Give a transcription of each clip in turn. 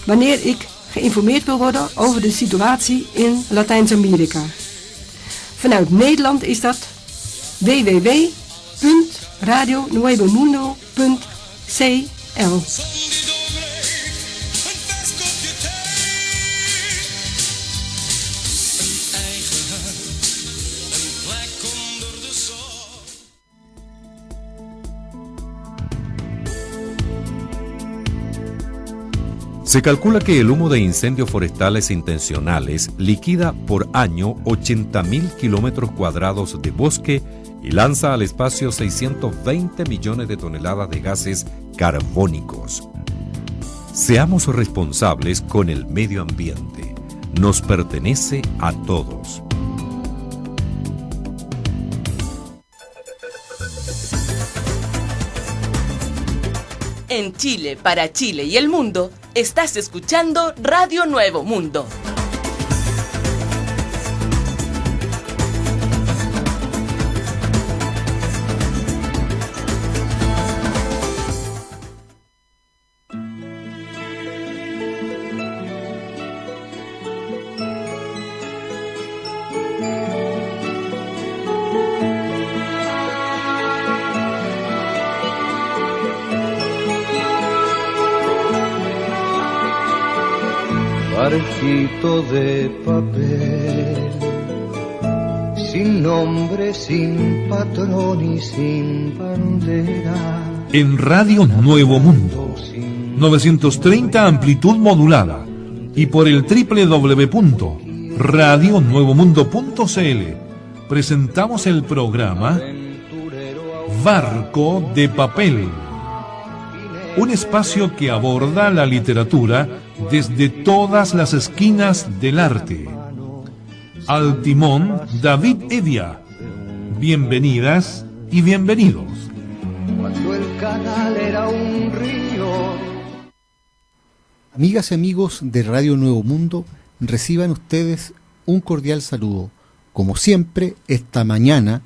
wanneer ik geïnformeerd wil worden over de situatie in Latijns-Amerika. Vanuit Nederland is dat www.radionuevomundo.cl. Se calcula que el humo de incendios forestales intencionales liquida por año 80.000 kilómetros cuadrados de bosque y lanza al espacio 620 millones de toneladas de gases carbónicos. Seamos responsables con el medio ambiente. Nos pertenece a todos. En Chile, para Chile y el mundo, estás escuchando Radio Nuevo Mundo. Barquito de papel, sin nombre, sin patrón y sin bandera. En Radio Nuevo Mundo, 930 amplitud modulada y por el www.radionuevomundo.cl presentamos el programa Barco de Papel, un espacio que aborda la literatura desde todas las esquinas del arte. Al timón, David Edia. Bienvenidas y bienvenidos. Cuando el canal era un río. Amigas y amigos de Radio Nuevo Mundo, reciban ustedes un cordial saludo. Como siempre, esta mañana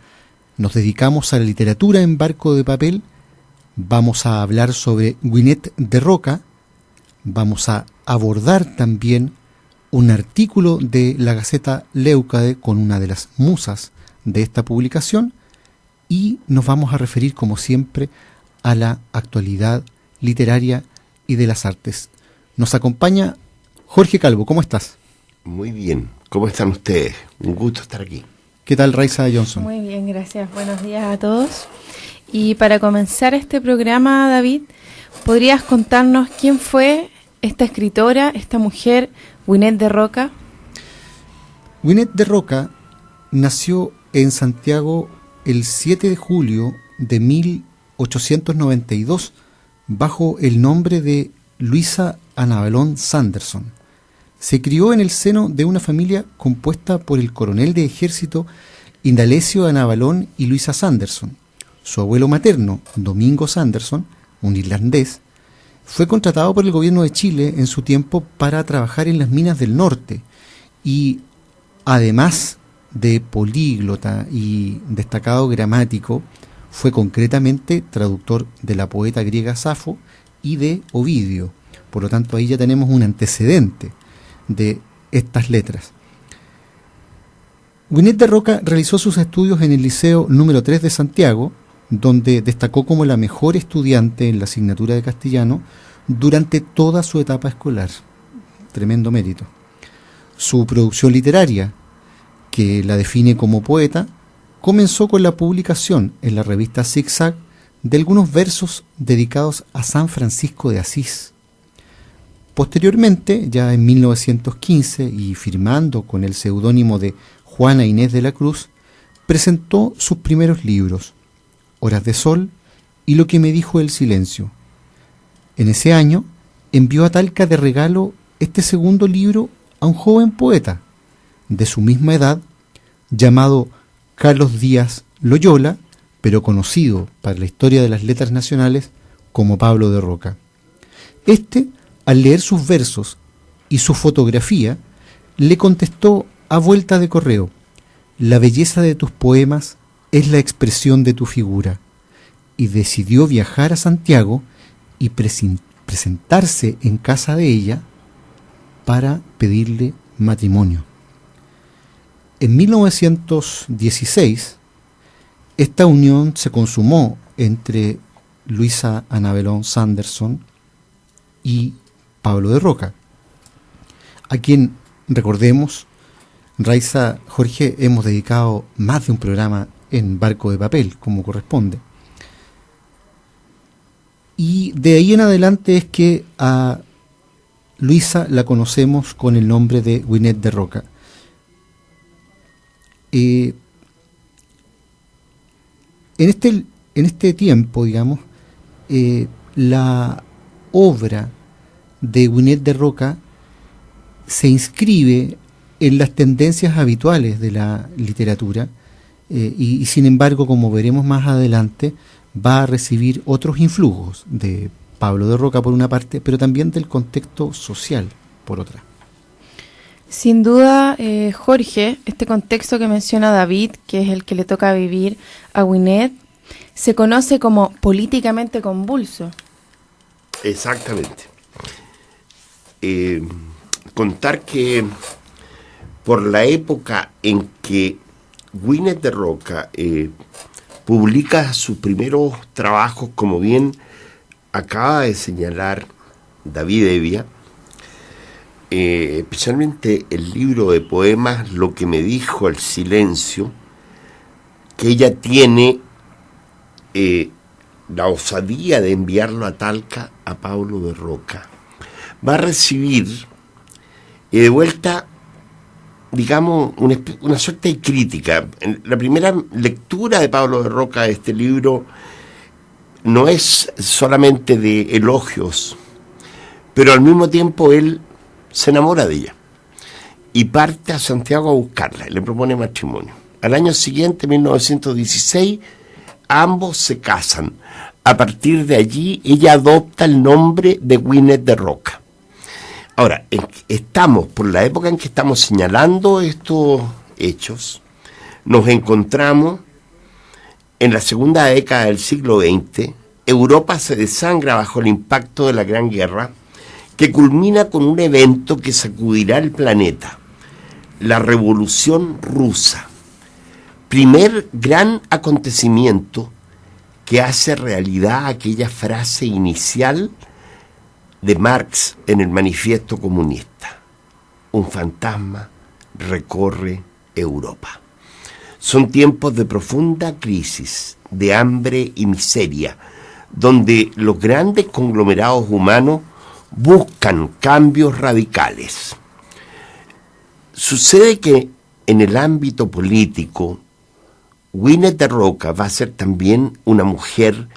nos dedicamos a la literatura en barco de papel. Vamos a hablar sobre Gwinnett de Roca. Vamos a abordar también un artículo de la Gaceta Leucade con una de las musas de esta publicación y nos vamos a referir, como siempre, a la actualidad literaria y de las artes. Nos acompaña Jorge Calvo. ¿Cómo estás? Muy bien. ¿Cómo están ustedes? Un gusto estar aquí. ¿Qué tal, Raiza Johnson? Muy bien, gracias. Buenos días a todos. Y para comenzar este programa, David, ¿podrías contarnos quién fue esta escritora, esta mujer, Gwinnett de Roca? Gwinnett de Roca nació en Santiago el 7 de julio de 1892 bajo el nombre de Luisa Anabalón Sanderson. Se crió en el seno de una familia compuesta por el coronel de ejército Indalecio Anabalón y Luisa Sanderson. Su abuelo materno, Domingo Sanderson, un irlandés, fue contratado por el gobierno de Chile en su tiempo para trabajar en las minas del norte y, además de políglota y destacado gramático, fue concretamente traductor de la poeta griega Safo y de Ovidio. Por lo tanto, ahí ya tenemos un antecedente de estas letras. Gwinnett de Roca realizó sus estudios en el Liceo número 3 de Santiago, donde destacó como la mejor estudiante en la asignatura de castellano durante toda su etapa escolar. Tremendo mérito. Su producción literaria, que la define como poeta, comenzó con la publicación en la revista Zig-Zag de algunos versos dedicados a San Francisco de Asís. Posteriormente, ya en 1915, y firmando con el seudónimo de Juana Inés de la Cruz, presentó sus primeros libros, Horas de Sol y Lo que me dijo el silencio. En ese año envió a Talca de regalo este segundo libro a un joven poeta de su misma edad llamado Carlos Díaz Loyola, pero conocido para la historia de las letras nacionales como Pablo de Roca. Este, al leer sus versos y su fotografía, le contestó a vuelta de correo: la belleza de tus poemas es la expresión de tu figura, y decidió viajar a Santiago y presentarse en casa de ella para pedirle matrimonio. En 1916, esta unión se consumó entre Luisa Ana Belón Sanderson y Pablo de Roca, a quien, recordemos, Raiza, Jorge, hemos dedicado más de un programa en Barco de Papel, como corresponde. Y de ahí en adelante es que a Luisa la conocemos con el nombre de Gwyneth de Roca. En este tiempo, digamos, la obra de Gwyneth de Roca se inscribe en las tendencias habituales de la literatura y sin embargo, como veremos más adelante, va a recibir otros influjos de Pablo de Roca por una parte, pero también del contexto social por otra. Sin duda, Jorge, este contexto que menciona David, que es el que le toca vivir a Gwyneth, se conoce como políticamente convulso. Exactamente. Contar que por la época en que Gwyneth de Roca publica sus primeros trabajos, como bien acaba de señalar David Evia, especialmente el libro de poemas Lo que me dijo el silencio, que ella tiene la osadía de enviarlo a Talca a Pablo de Roca, va a recibir de vuelta, digamos, una suerte de crítica. La primera lectura de Pablo de Roca de este libro no es solamente de elogios, pero al mismo tiempo él se enamora de ella y parte a Santiago a buscarla y le propone matrimonio. Al año siguiente, 1916, ambos se casan. A partir de allí, ella adopta el nombre de Gwyneth de Roca. Ahora, estamos, por la época en que estamos señalando estos hechos, nos encontramos en la segunda década del siglo XX. Europa se desangra bajo el impacto de la Gran Guerra, que culmina con un evento que sacudirá el planeta, la Revolución Rusa. Primer gran acontecimiento que hace realidad aquella frase inicial de Marx en el Manifiesto Comunista: un fantasma recorre Europa. Son tiempos de profunda crisis, de hambre y miseria, donde los grandes conglomerados humanos buscan cambios radicales. Sucede que en el ámbito político, Gwyneth de Roca va a ser también una mujer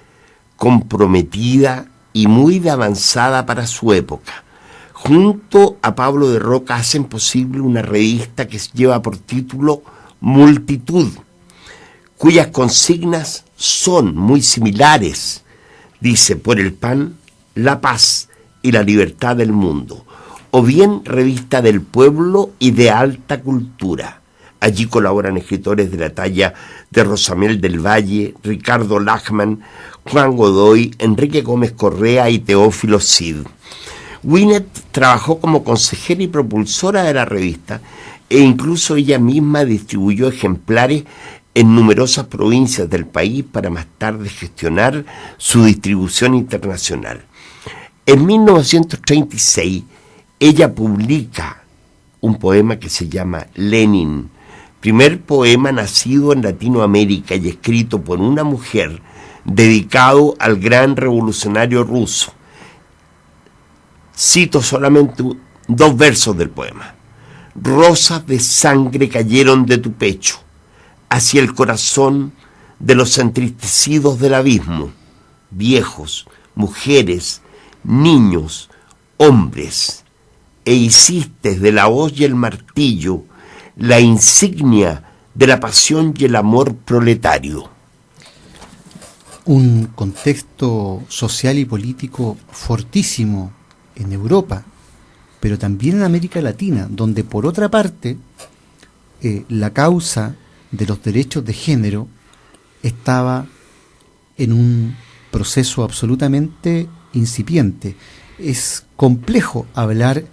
comprometida y muy de avanzada para su época. Junto a Pablo de Roca hacen posible una revista que lleva por título Multitud, cuyas consignas son muy similares. Dice: por el pan, la paz y la libertad del mundo, o bien revista del pueblo y de alta cultura. Allí colaboran escritores de la talla de Rosamel del Valle, Ricardo Lachmann, Juan Godoy, Enrique Gómez Correa y Teófilo Cid. Gwyneth trabajó como consejera y propulsora de la revista e incluso ella misma distribuyó ejemplares en numerosas provincias del país para más tarde gestionar su distribución internacional. En 1936, ella publica un poema que se llama Lenin, primer poema nacido en Latinoamérica y escrito por una mujer, dedicado al gran revolucionario ruso. Cito solamente 2 versos del poema. Rosas de sangre cayeron de tu pecho hacia el corazón de los entristecidos del abismo, viejos, mujeres, niños, hombres, e hiciste de la hoz y el martillo la insignia de la pasión y el amor proletario. Un contexto social y político fortísimo en Europa, pero también en América Latina, donde por otra parte la causa de los derechos de género estaba en un proceso absolutamente incipiente. Es complejo hablar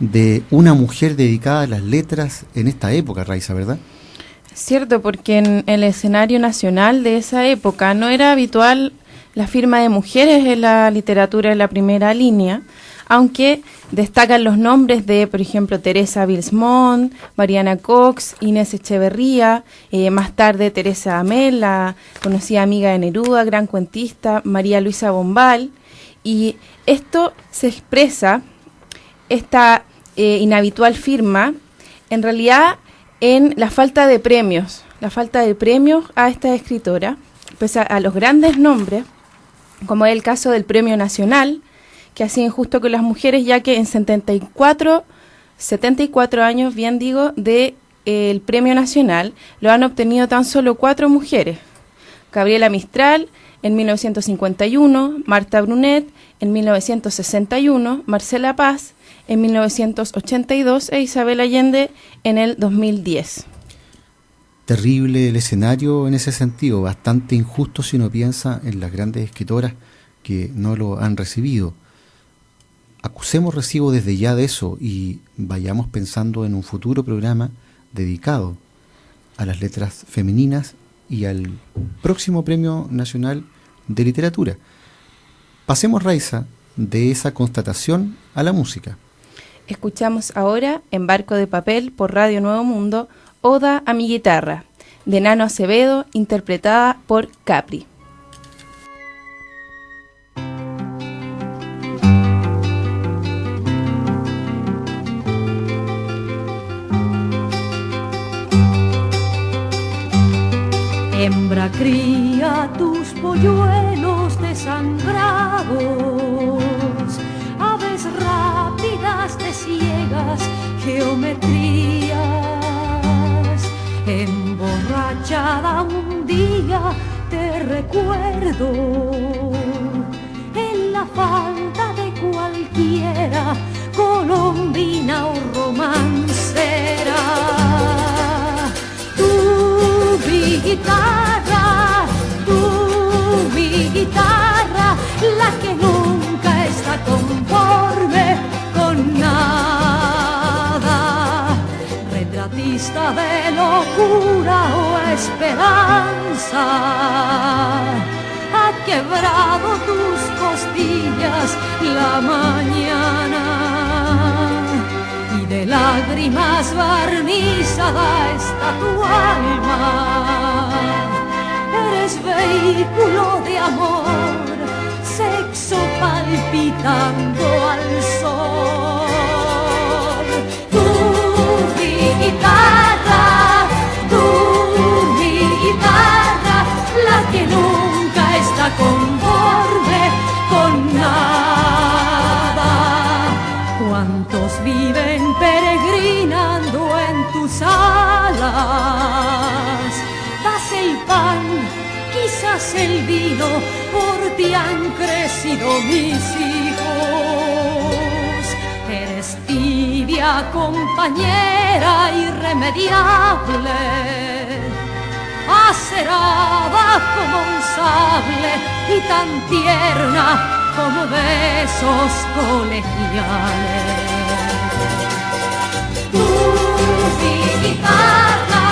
de una mujer dedicada a las letras en esta época, Raiza, ¿verdad? Cierto, porque en el escenario nacional de esa época no era habitual la firma de mujeres en la literatura en la primera línea, aunque destacan los nombres de, por ejemplo, Teresa Bilsmont, Mariana Cox, Inés Echeverría, más tarde Teresa Amel, la conocida amiga de Neruda, gran cuentista, María Luisa Bombal, y esto se expresa, esta inhabitual firma, en realidad en la falta de premios a esta escritora, pese a los grandes nombres, como es el caso del Premio Nacional, que hacía injusto con las mujeres, ya que en 74 años, bien digo, el Premio Nacional, lo han obtenido tan solo 4 mujeres. Gabriela Mistral en 1951, Marta Brunet en 1961, Marcela Paz en 1982 e Isabel Allende en el 2010. Terrible el escenario en ese sentido, bastante injusto si uno piensa en las grandes escritoras que no lo han recibido. Acusemos recibo desde ya de eso y vayamos pensando en un futuro programa dedicado a las letras femeninas y al próximo Premio Nacional de Literatura. Pasemos, Raiza, de esa constatación a la música. Escuchamos ahora, en Barco de Papel, por Radio Nuevo Mundo, Oda a mi guitarra, de Nano Acevedo, interpretada por Capri. Hembra, cría tus polluelos desangrados, aves rápidas de ciegas geometrías, emborrachada un día te recuerdo, en la falda de cualquiera colombina o romancera. Mi guitarra, la que nunca está conforme con nada, retratista de locura o esperanza, ha quebrado tus costillas la mañana y de lágrimas barnizada está tu alma. Eres vehículo de amor, sexo palpitando al sol. Tú, mi guitarra, la que nunca está conforme con nada. ¿Cuántos viven peregrinando en tus alas? Das el pan, quizás el vino, por ti han crecido mis hijos. Eres tibia compañera irremediable, acerada como un sable y tan tierna como besos colegiales. Tú, mi guitarra,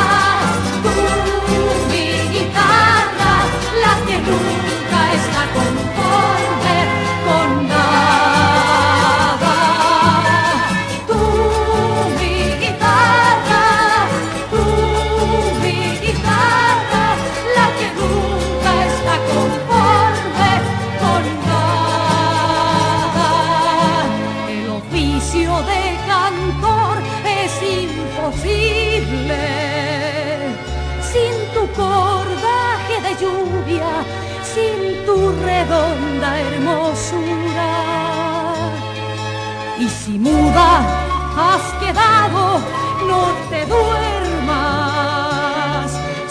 la que nunca está conforme con nada. Tú, mi guitarra, la que nunca está conforme con nada. El oficio de cantor es imposible sin tu cordaje de lluvia, sin tu redonda hermosura. Y si muda has quedado, no te duermas,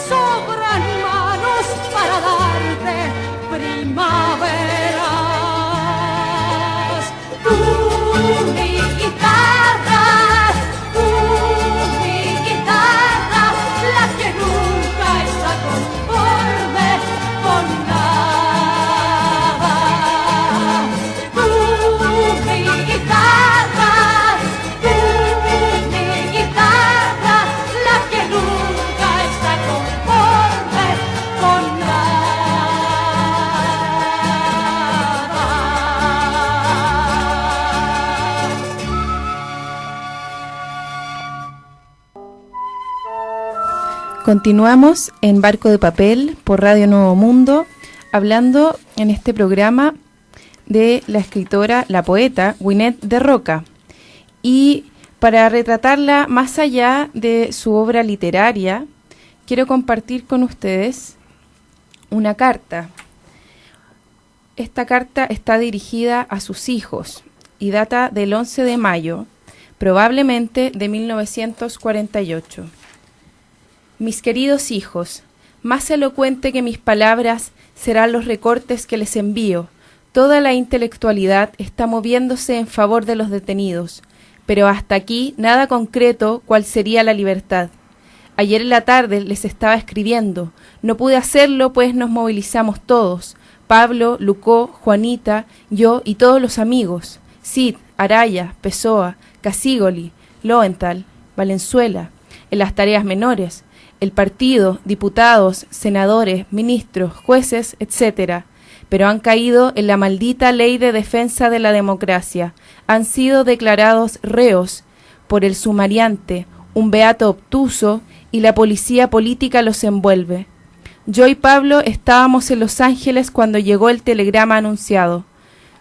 sobran manos para darte primaveras. Tú, mi guitarra, la que nunca está conforme con nada. Tú, mi guitarra, la Continuamos en Barco de Papel por Radio Nuevo Mundo, hablando en este programa de la escritora, la poeta Gwyneth de Roca. Y para retratarla más allá de su obra literaria, quiero compartir con ustedes una carta. Esta carta está dirigida a sus hijos y data del 11 de mayo, probablemente de 1948. Mis queridos hijos, más elocuente que mis palabras serán los recortes que les envío. Toda la intelectualidad está moviéndose en favor de los detenidos, pero hasta aquí nada concreto cuál sería la libertad. Ayer en la tarde les estaba escribiendo. No pude hacerlo pues nos movilizamos todos. Pablo, Lucó, Juanita, yo y todos los amigos. Cid, Araya, Pessoa, Casígoli, Lowenthal, Valenzuela, en las tareas menores. El partido, diputados, senadores, ministros, jueces, etc., pero han caído en la maldita ley de defensa de la democracia. Han sido declarados reos por el sumariante, un beato obtuso, y la policía política los envuelve. Yo y Pablo estábamos en Los Ángeles cuando llegó el telegrama anunciado.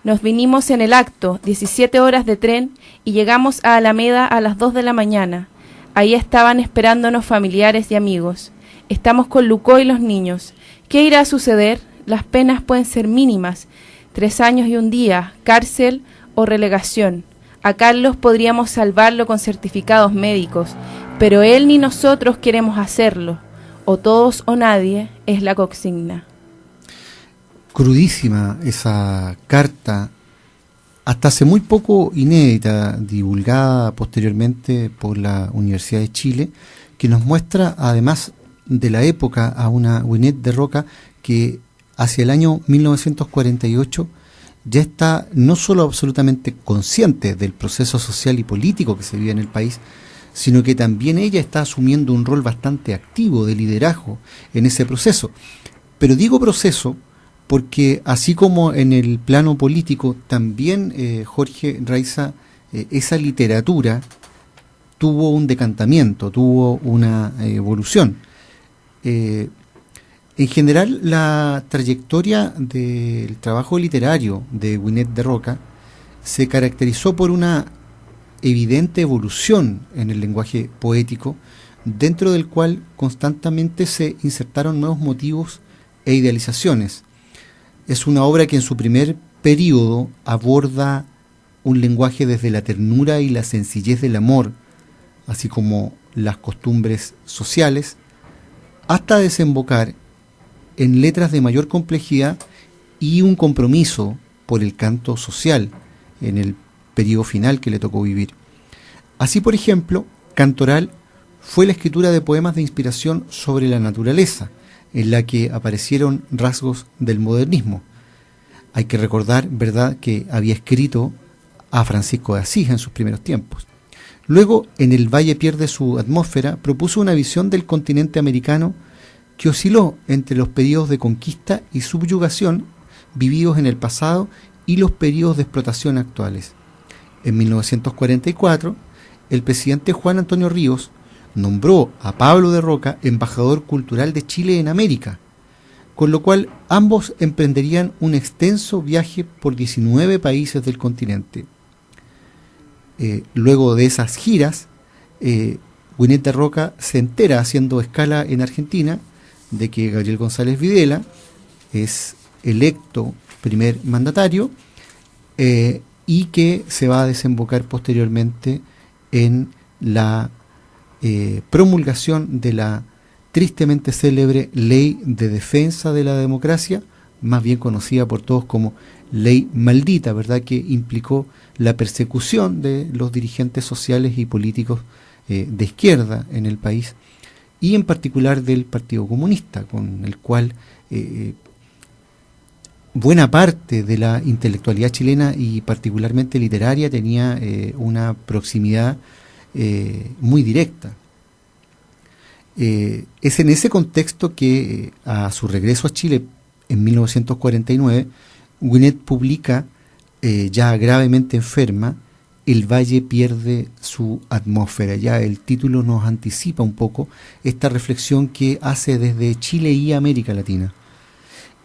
Nos vinimos en el acto, 17 horas de tren, y llegamos a Alameda a las 2 de la mañana. Ahí estaban esperándonos familiares y amigos. Estamos con Lucó y los niños. ¿Qué irá a suceder? Las penas pueden ser mínimas, 3 años y un día, cárcel o relegación. A Carlos podríamos salvarlo con certificados médicos, pero él ni nosotros queremos hacerlo. O todos o nadie es la consigna. Crudísima esa carta, hasta hace muy poco inédita, divulgada posteriormente por la Universidad de Chile, que nos muestra, además de la época, a una Gwyneth de Roca que hacia el año 1948 ya está no solo absolutamente consciente del proceso social y político que se vive en el país, sino que también ella está asumiendo un rol bastante activo de liderazgo en ese proceso. Pero digo proceso porque así como en el plano político, también Jorge Raiza, esa literatura tuvo un decantamiento, tuvo una evolución. En general, la trayectoria del trabajo literario de Gwyneth de Roca se caracterizó por una evidente evolución en el lenguaje poético, dentro del cual constantemente se insertaron nuevos motivos e idealizaciones. Es una obra que en su primer período aborda un lenguaje desde la ternura y la sencillez del amor, así como las costumbres sociales, hasta desembocar en letras de mayor complejidad y un compromiso por el canto social en el periodo final que le tocó vivir. Así, por ejemplo, Cantoral fue la escritura de poemas de inspiración sobre la naturaleza, en la que aparecieron rasgos del modernismo. Hay que recordar, ¿verdad?, que había escrito a Francisco de Asís en sus primeros tiempos. Luego, en El Valle pierde su atmósfera, propuso una visión del continente americano que osciló entre los periodos de conquista y subyugación vividos en el pasado y los periodos de explotación actuales. En 1944, el presidente Juan Antonio Ríos nombró a Pablo de Roca embajador cultural de Chile en América, con lo cual ambos emprenderían un extenso viaje por 19 países del continente. Luego de esas giras, Gwyneth de Roca se entera, haciendo escala en Argentina, de que Gabriel González Videla es electo primer mandatario y que se va a desembocar posteriormente en la promulgación de la tristemente célebre Ley de Defensa de la Democracia, más bien conocida por todos como Ley Maldita, ¿verdad?, que implicó la persecución de los dirigentes sociales y políticos de izquierda en el país, y en particular del Partido Comunista, con el cual buena parte de la intelectualidad chilena y particularmente literaria tenía una proximidad muy directa. Es en ese contexto que a su regreso a Chile en 1949, Gwyneth publica, ya gravemente enferma, el valle pierde su atmósfera. Ya el título nos anticipa un poco esta reflexión que hace desde Chile y América Latina.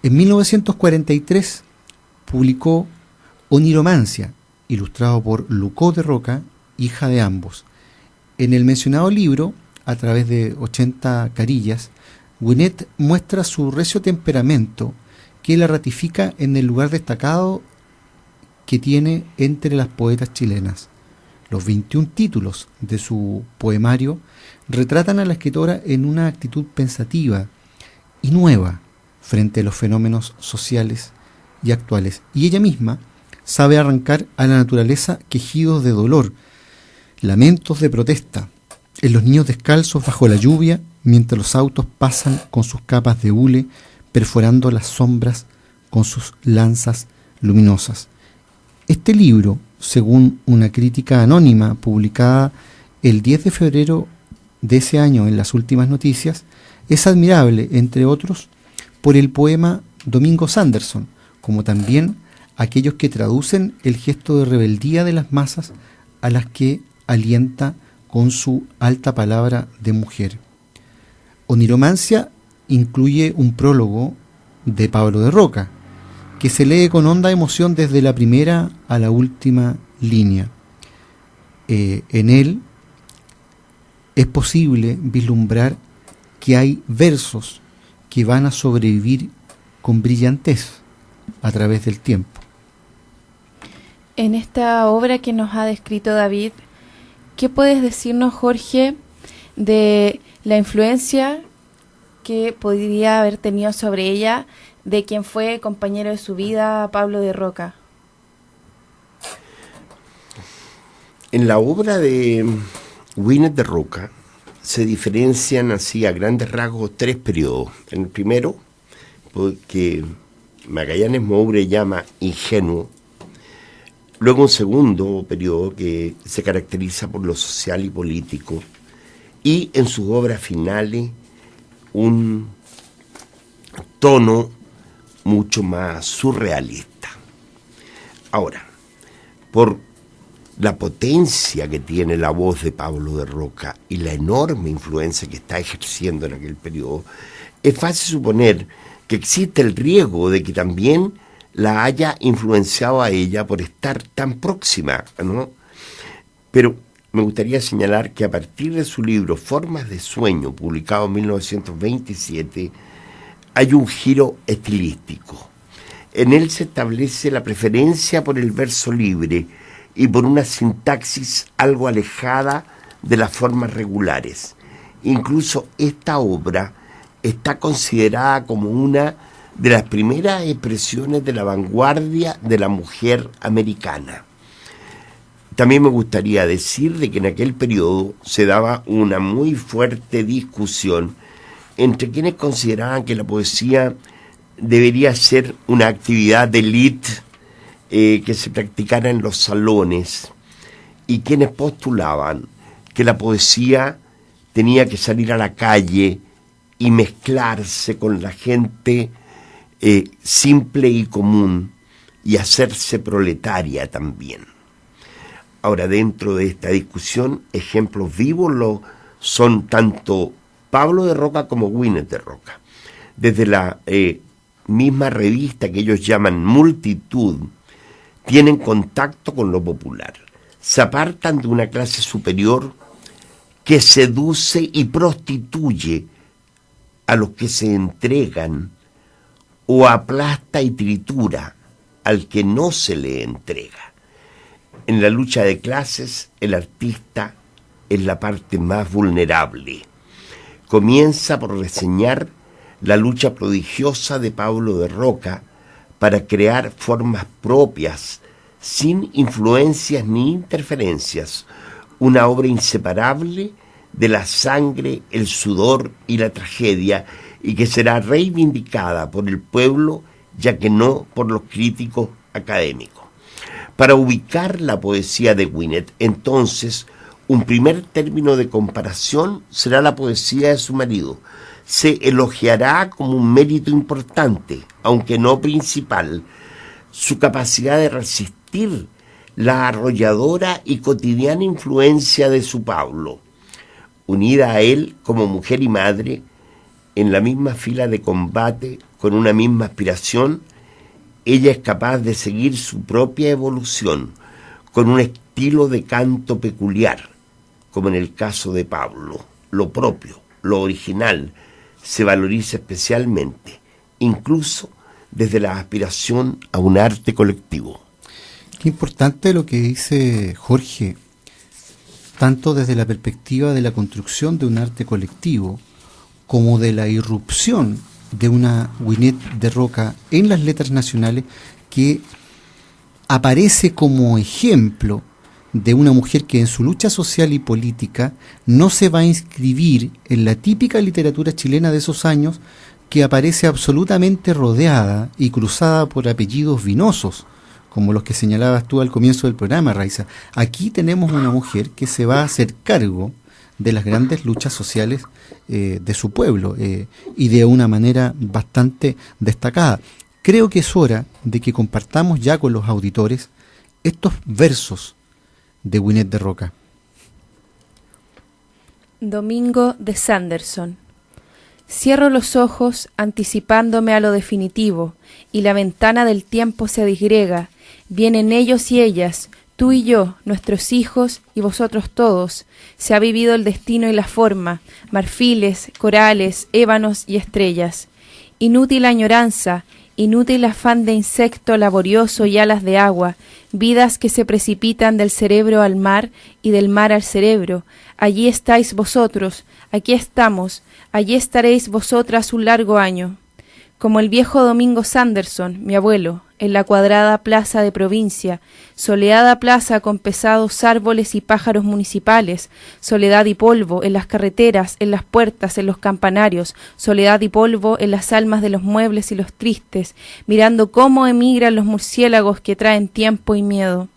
En 1943 publicó Oniromancia, ilustrado por Lucó de Roca, hija de ambos. En el mencionado libro, a través de 80 carillas, Gwinnett muestra su recio temperamento, que la ratifica en el lugar destacado que tiene entre las poetas chilenas. Los 21 títulos de su poemario retratan a la escritora en una actitud pensativa y nueva frente a los fenómenos sociales y actuales, y ella misma sabe arrancar a la naturaleza quejidos de dolor, lamentos de protesta, en los niños descalzos bajo la lluvia, mientras los autos pasan con sus capas de hule, perforando las sombras con sus lanzas luminosas. Este libro, según una crítica anónima publicada el 10 de febrero de ese año en Las Últimas Noticias, es admirable, entre otros, por el poema Domingo Sanderson, como también aquellos que traducen el gesto de rebeldía de las masas a las que alienta con su alta palabra de mujer. Oniromancia incluye un prólogo de Pablo de Roca, que se lee con honda emoción desde la primera a la última línea. En él es posible vislumbrar que hay versos que van a sobrevivir con brillantez a través del tiempo. En esta obra que nos ha descrito David, ¿qué puedes decirnos, Jorge, de la influencia que podría haber tenido sobre ella de quien fue compañero de su vida, Pablo de Roca? En la obra de Gwinnett de Roca se diferencian así a grandes rasgos 3 periodos. En el primero, que Magallanes Moure llama ingenuo. Luego un segundo periodo que se caracteriza por lo social y político. Y en sus obras finales un tono mucho más surrealista. Ahora, por la potencia que tiene la voz de Pablo de Roca y la enorme influencia que está ejerciendo en aquel periodo, es fácil suponer que existe el riesgo de que también la haya influenciado a ella por estar tan próxima, ¿no? Pero me gustaría señalar que a partir de su libro Formas de Sueño, publicado en 1927, hay un giro estilístico. En él se establece la preferencia por el verso libre y por una sintaxis algo alejada de las formas regulares. Incluso esta obra está considerada como una de las primeras expresiones de la vanguardia de la mujer americana. También me gustaría decir de que en aquel periodo se daba una muy fuerte discusión entre quienes consideraban que la poesía debería ser una actividad de élite que se practicara en los salones, y quienes postulaban que la poesía tenía que salir a la calle y mezclarse con la gente simple y común y hacerse proletaria también. Ahora, dentro de esta discusión, ejemplos vivos son tanto Pablo de Roca como Gwinnett de Roca. Desde la misma revista que ellos llaman Multitud, tienen contacto con lo popular. Se apartan de una clase superior que seduce y prostituye a los que se entregan, o aplasta y tritura al que no se le entrega. En la lucha de clases, el artista es la parte más vulnerable. Comienza por reseñar la lucha prodigiosa de Pablo de Roca para crear formas propias, sin influencias ni interferencias, una obra inseparable de la sangre, el sudor y la tragedia, y que será reivindicada por el pueblo, ya que no por los críticos académicos. Para ubicar la poesía de Gwinnett, entonces, un primer término de comparación será la poesía de su marido. Se elogiará como un mérito importante, aunque no principal, su capacidad de resistir la arrolladora y cotidiana influencia de su Pablo, unida a él como mujer y madre, en la misma fila de combate, con una misma aspiración, ella es capaz de seguir su propia evolución, con un estilo de canto peculiar, como en el caso de Pablo. Lo propio, lo original, se valoriza especialmente, incluso desde la aspiración a un arte colectivo. Qué importante lo que dice Jorge, tanto desde la perspectiva de la construcción de un arte colectivo, como de la irrupción de una Winnet de Roca en las letras nacionales, que aparece como ejemplo de una mujer que en su lucha social y política no se va a inscribir en la típica literatura chilena de esos años, que aparece absolutamente rodeada y cruzada por apellidos vinosos, como los que señalabas tú al comienzo del programa, Raiza. Aquí tenemos una mujer que se va a hacer cargo de las grandes luchas sociales de su pueblo, y de una manera bastante destacada. Creo que es hora de que compartamos ya con los auditores estos versos de Winnet de Roca. Domingo de Sanderson. Cierro los ojos anticipándome a lo definitivo, y la ventana del tiempo se disgrega. Vienen ellos y ellas, tú y yo, nuestros hijos y vosotros todos. Se ha vivido el destino y la forma, marfiles, corales, ébanos y estrellas. Inútil añoranza, inútil afán de insecto laborioso y alas de agua, vidas que se precipitan del cerebro al mar y del mar al cerebro. Allí estáis vosotros, aquí estamos, allí estaréis vosotras un largo año. Como el viejo Domingo Sanderson, mi abuelo, en la cuadrada plaza de provincia, soleada plaza con pesados árboles y pájaros municipales, soledad y polvo en las carreteras, en las puertas, en los campanarios, soledad y polvo en las almas de los muebles y los tristes, mirando cómo emigran los murciélagos que traen tiempo y miedo.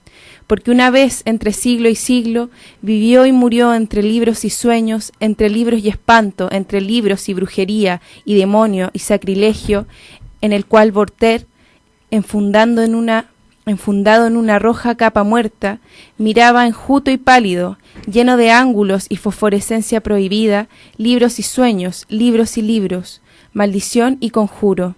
Porque una vez entre siglo y siglo vivió y murió entre libros y sueños, entre libros y espanto, entre libros y brujería y demonio y sacrilegio, en el cual Voltaire, enfundado en una roja capa muerta, miraba enjuto y pálido, lleno de ángulos y fosforescencia prohibida, libros y sueños, libros y libros, maldición y conjuro.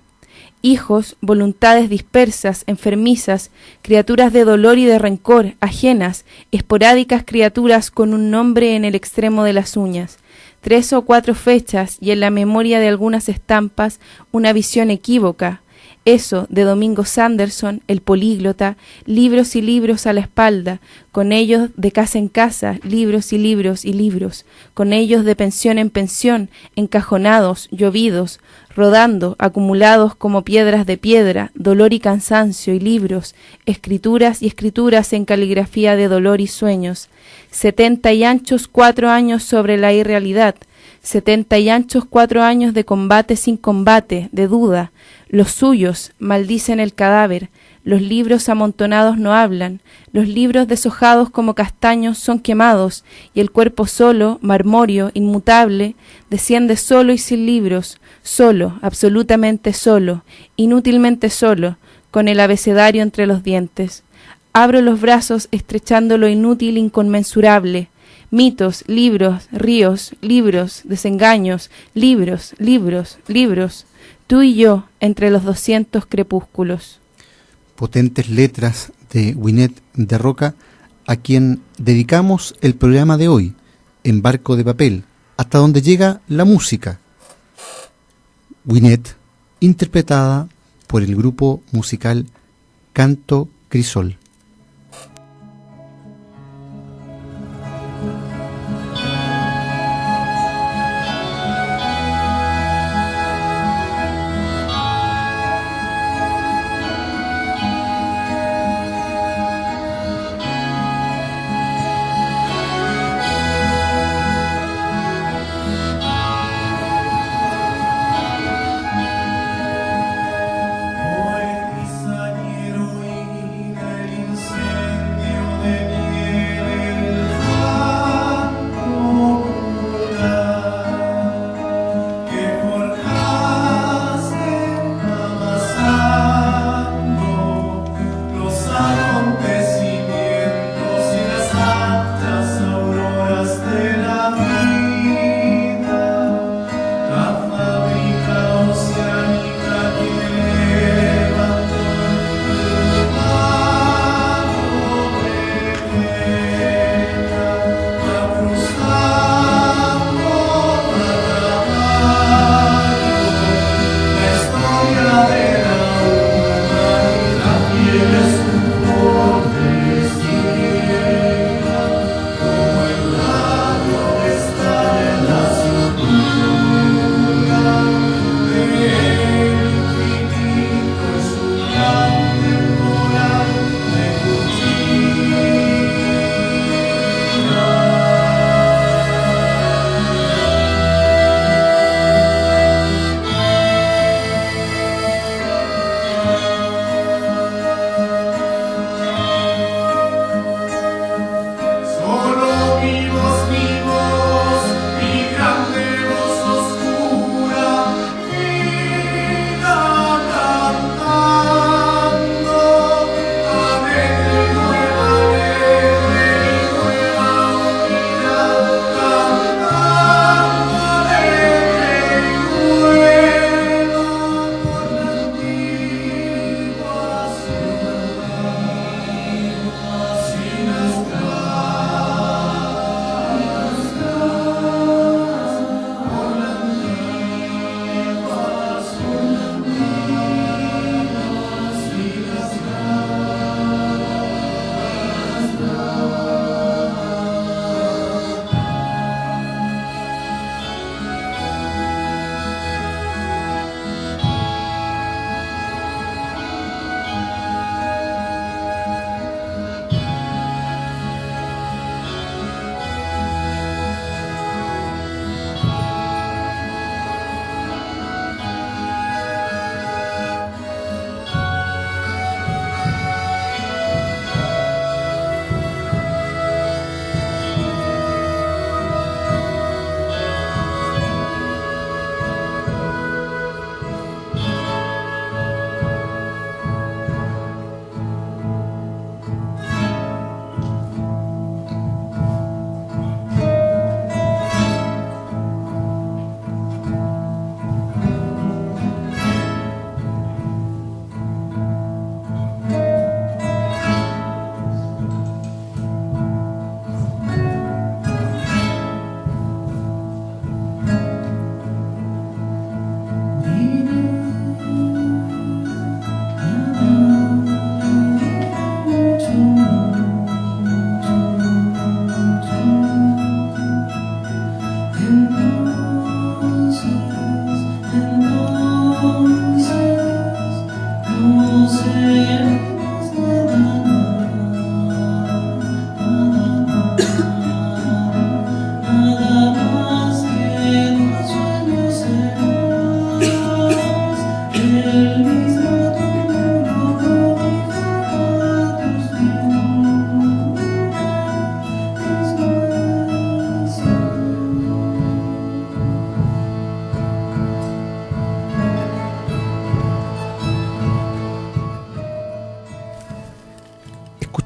Hijos, voluntades dispersas, enfermizas, criaturas de dolor y de rencor, ajenas, esporádicas criaturas con un nombre en el extremo de las uñas, 3 o 4 fechas y en la memoria de algunas estampas una visión equívoca. Eso de Domingo Sanderson, el políglota, libros y libros a la espalda, con ellos de casa en casa, libros y libros y libros, con ellos de pensión en pensión, encajonados, llovidos, rodando, acumulados como piedras de piedra, dolor y cansancio y libros, escrituras y escrituras en caligrafía de dolor y sueños, 70 y anchos 4 años sobre la irrealidad, 70 y anchos 4 años de combate sin combate, de duda. Los suyos maldicen el cadáver, los libros amontonados no hablan, los libros deshojados como castaños son quemados, y el cuerpo solo, marmóreo, inmutable, desciende solo y sin libros, solo, absolutamente solo, inútilmente solo, con el abecedario entre los dientes. Abro los brazos estrechando lo inútil inconmensurable. Mitos, libros, ríos, libros, desengaños, libros, libros, libros. Tú y yo entre los 200 crepúsculos. Potentes letras de Winnet de Roca, a quien dedicamos el programa de hoy, En Barco de Papel, hasta donde llega la música. Winnet, interpretada por el grupo musical Canto Crisol. Poetisa y heroína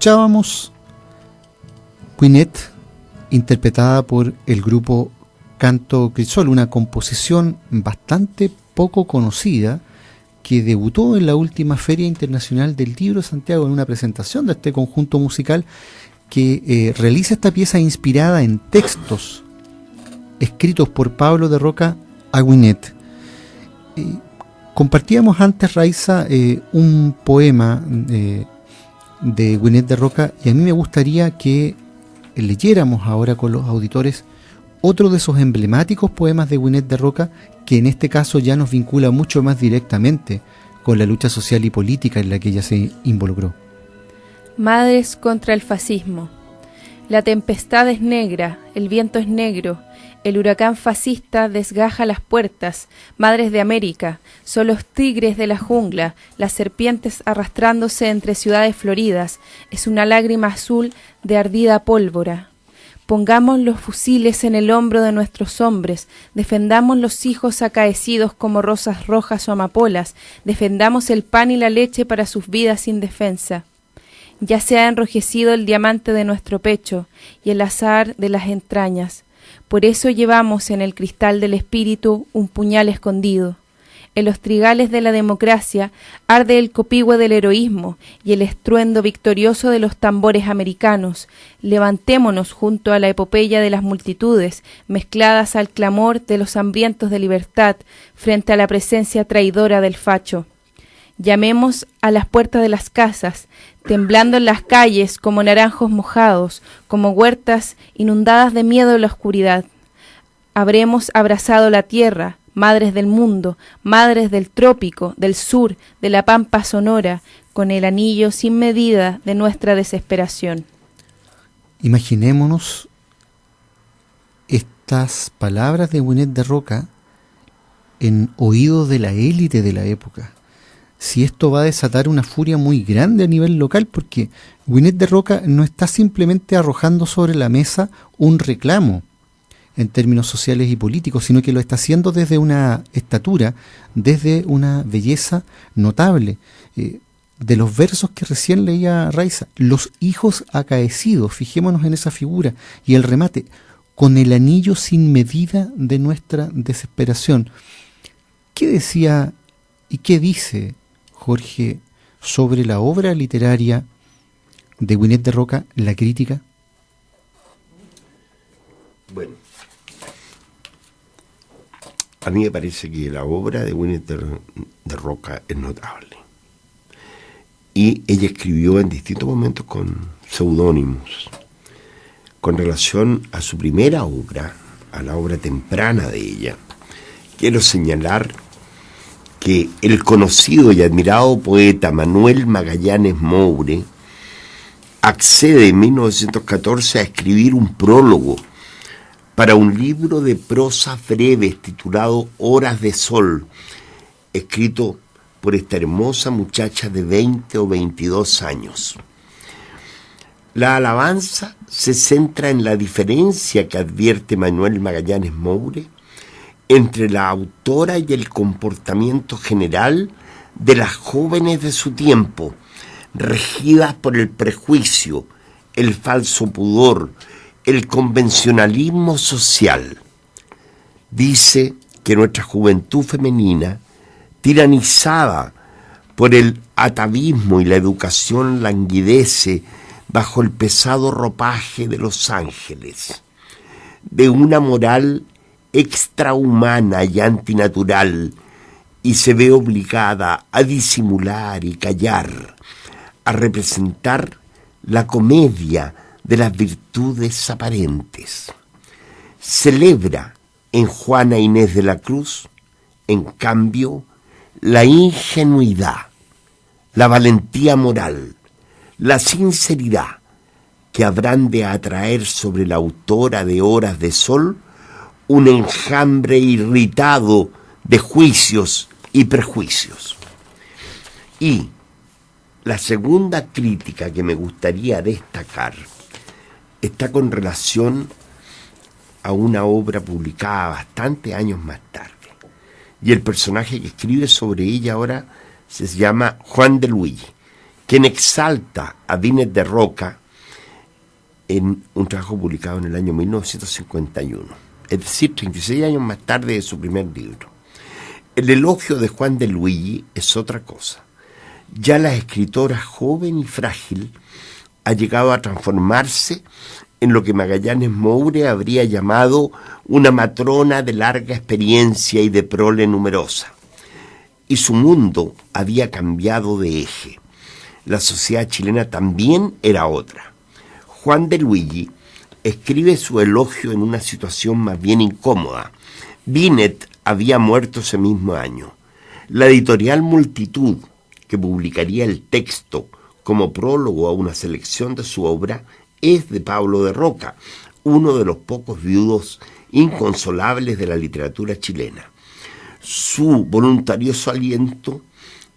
Escuchábamos Gwyneth, interpretada por el grupo Canto Crisol, una composición bastante poco conocida que debutó en la última Feria Internacional del Libro de Santiago en una presentación de este conjunto musical que realiza esta pieza inspirada en textos escritos por Pablo de Roca a Gwyneth. Compartíamos antes, Raiza, un poema de Gwyneth de Roca, y a mí me gustaría que leyéramos ahora con los auditores otro de esos emblemáticos poemas de Gwyneth de Roca, que en este caso ya nos vincula mucho más directamente con la lucha social y política en la que ella se involucró. Madres contra el fascismo. La tempestad es negra, el viento es negro, el huracán fascista desgaja las puertas. Madres de América, son los tigres de la jungla, las serpientes arrastrándose entre ciudades floridas, es una lágrima azul de ardida pólvora. Pongamos los fusiles en el hombro de nuestros hombres, defendamos los hijos acaecidos como rosas rojas o amapolas, defendamos el pan y la leche para sus vidas sin defensa. Ya se ha enrojecido el diamante de nuestro pecho y el azahar de las entrañas. Por eso llevamos en el cristal del espíritu un puñal escondido. En los trigales de la democracia arde el copihue del heroísmo y el estruendo victorioso de los tambores americanos. Levantémonos junto a la epopeya de las multitudes, mezcladas al clamor de los hambrientos de libertad, frente a la presencia traidora del facho. Llamemos a las puertas de las casas, temblando en las calles como naranjos mojados, como huertas inundadas de miedo en la oscuridad. Habremos abrazado la tierra, madres del mundo, madres del trópico, del sur, de la pampa sonora, con el anillo sin medida de nuestra desesperación. Imaginémonos estas palabras de Gwyneth de Roca en oídos de la élite de la época. Si esto va a desatar una furia muy grande a nivel local, porque Gwyneth de Roca no está simplemente arrojando sobre la mesa un reclamo en términos sociales y políticos, sino que lo está haciendo desde una estatura, desde una belleza notable. De los versos que recién leía Raiza, los hijos acaecidos, fijémonos en esa figura, y el remate, con el anillo sin medida de nuestra desesperación. ¿Qué decía y qué dice Jorge sobre la obra literaria de Gwyneth de Roca, la crítica? Bueno, a mí me parece que la obra de Gwyneth de Roca es notable. Y ella escribió en distintos momentos con seudónimos. Con relación a su primera obra, a la obra temprana de ella, quiero señalar que el conocido y admirado poeta Manuel Magallanes Moure accede en 1914 a escribir un prólogo para un libro de prosas breves titulado Horas de Sol, escrito por esta hermosa muchacha de 20 o 22 años. La alabanza se centra en la diferencia que advierte Manuel Magallanes Moure entre la autora y el comportamiento general de las jóvenes de su tiempo, regidas por el prejuicio, el falso pudor, el convencionalismo social. Dice que nuestra juventud femenina, tiranizada por el atavismo y la educación, languidece bajo el pesado ropaje de los ángeles, de una moral extrahumana y antinatural, y se ve obligada a disimular y callar, a representar la comedia de las virtudes aparentes. Celebra en Juana Inés de la Cruz, en cambio, la ingenuidad, la valentía moral, la sinceridad que habrán de atraer sobre la autora de Horas de Sol un enjambre irritado de juicios y prejuicios. Y la segunda crítica que me gustaría destacar está con relación a una obra publicada bastantes años más tarde. Y el personaje que escribe sobre ella ahora se llama Juan de Luis, quien exalta a Vinet de Roca en un trabajo publicado en el año 1951, es decir, 36 años más tarde de su primer libro. El elogio de Juan de Luigi es otra cosa. Ya la escritora joven y frágil ha llegado a transformarse en lo que Magallanes Moure habría llamado una matrona de larga experiencia y de prole numerosa. Y su mundo había cambiado de eje. La sociedad chilena también era otra. Juan de Luigi escribe su elogio en una situación más bien incómoda. Vinet había muerto ese mismo año. La editorial Multitud, que publicaría el texto como prólogo a una selección de su obra, es de Pablo de Roca, uno de los pocos viudos inconsolables de la literatura chilena. Su voluntarioso aliento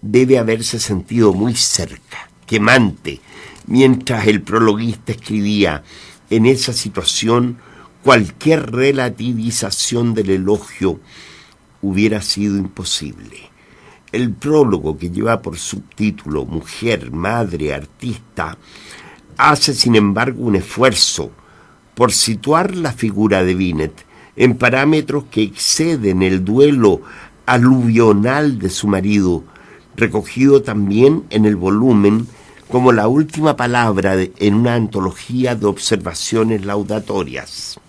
debe haberse sentido muy cerca, quemante, mientras el prologuista escribía: en esa situación cualquier relativización del elogio hubiera sido imposible. El prólogo, que lleva por subtítulo Mujer, Madre, Artista, hace sin embargo un esfuerzo por situar la figura de Vinet en parámetros que exceden el duelo aluvional de su marido, recogido también en el volumen como la última palabra en una antología de observaciones laudatorias.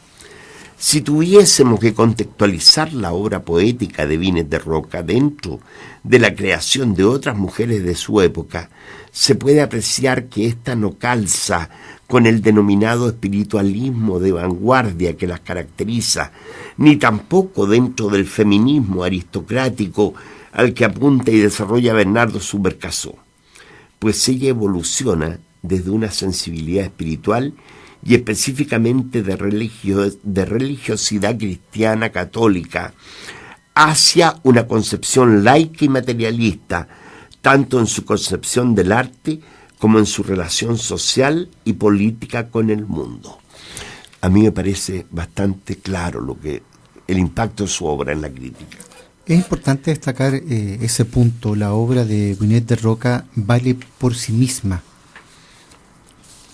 Si tuviésemos que contextualizar la obra poética de Vinet de Roca dentro de la creación de otras mujeres de su época, se puede apreciar que ésta no calza con el denominado espiritualismo de vanguardia que las caracteriza, ni tampoco dentro del feminismo aristocrático al que apunta y desarrolla Bernardo Subercaseaux, pues ella evoluciona desde una sensibilidad espiritual y específicamente de religiosidad cristiana católica hacia una concepción laica y materialista, tanto en su concepción del arte como en su relación social y política con el mundo. A mí me parece bastante claro el impacto de su obra en la crítica. Es importante destacar ese punto. La obra de Vinet de Roca vale por sí misma.